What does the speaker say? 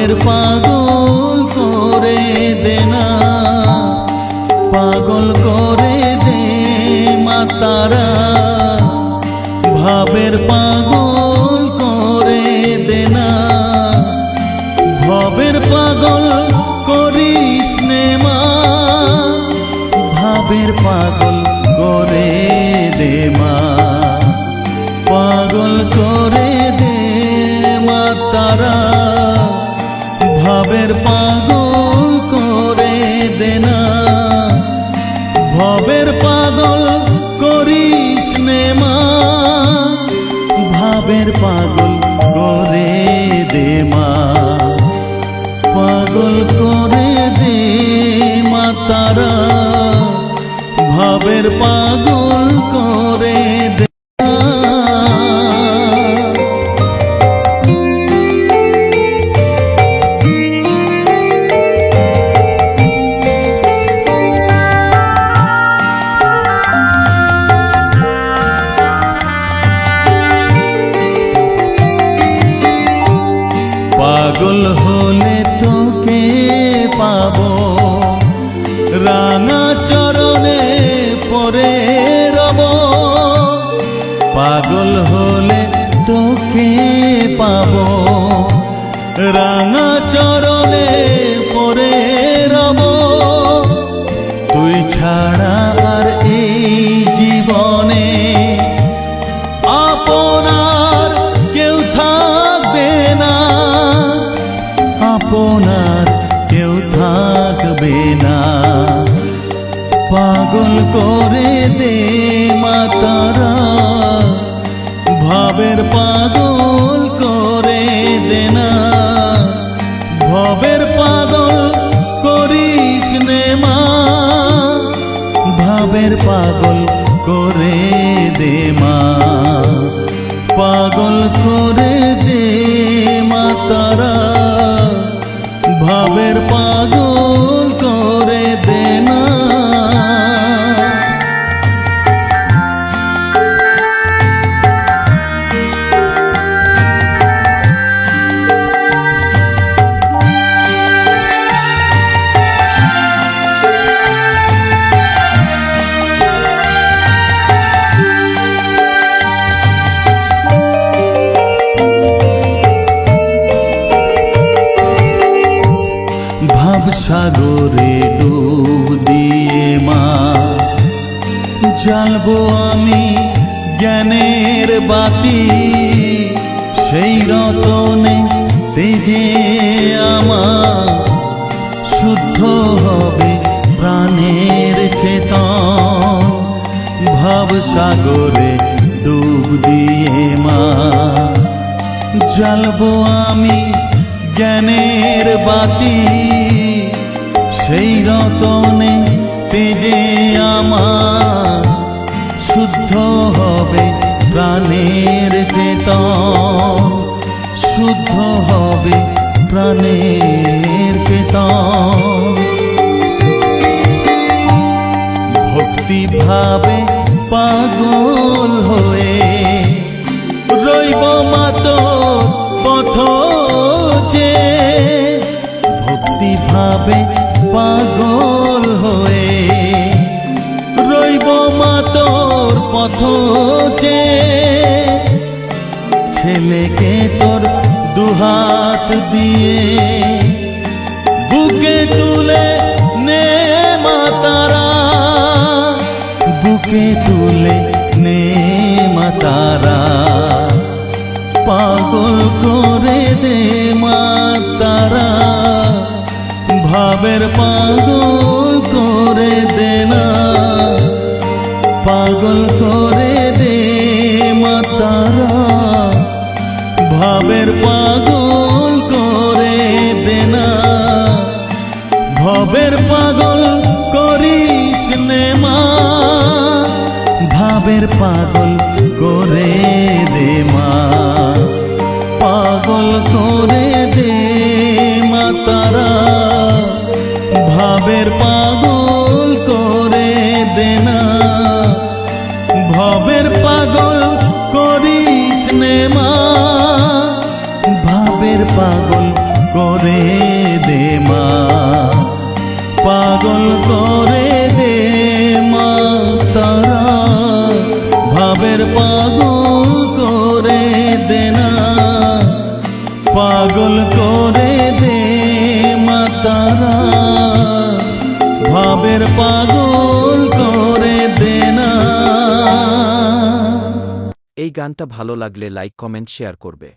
ভাবের পাগল করে দে না, পাগল করে দে মা তারা, ভাবের পাগল করে দে না, ভবের পাগল করিস নে মা, ভাবের পাগল করে দে মা, পাগল করে দে মা তারা, ভাবের পাগল করে দে না, ভবের পাগল করিস নে মা, ভাবের পাগল করে দে মা, পাগল করে দে মা তারা, ভাবের পাগল করে দে। পাগল হলে তোকে পাবো, রাঙা চরণে পরে রব, পাগল হলে তোকে পাবো, রাঙা চরণে পরে রব, তুই ছাড়া আর এই জীবনে আপনার কেউ থাকবে না, আপনার কেউ থাকবে না, পাগল করে দে মা তারা, ভাবের পাগল করে দে না, ভবের পাগল করিস নে মা, ভাবের পাগল করে দে মা, পাগল করে দে মা তারা, ভাবের পাগল করে দে না। সাগরে ডুব দিয়ে মা জ্বালবো আমি জ্ঞানের বাতি, সেই রতনে তেজে আমার শুদ্ধ হবে প্রাণের চেতন, ভাব সাগরে ডুব দিয়ে মা জ্বালবো আমি জ্ঞানের বাতি, সেই রতনে তেজে আমার শুদ্ধ হবে প্রাণের চেতন, শুদ্ধ হবে প্রাণের চেতন, ভক্তি ভাবে পাগল হয়ে রইব মা তোর পথ যে, ভক্তি ভাবে পাগল হয়ে রইব মা তোর পথ যে, ছেলেকে তোর দুহাত দিয়ে বুকে তুলে নে মা তারা, বুকে তুলে নে মা তারা, পাগল করে দে মা তারা, ভাবের পাগল করে দে না, পাগল করে দে মা তারা, ভাবের পাগল করে দে না, ভবের পাগল করিস নে মা, ভাবের পাগল করে দে মা, পাগল করে দে মা তারা, ভাবের পাগল করে দে না, ভবের পাগল করিস নে মা, ভাবের পাগল করে পাগল করে দেনা। এই গানটা ভালো লাগলে লাইক কমেন্ট শেয়ার করবে।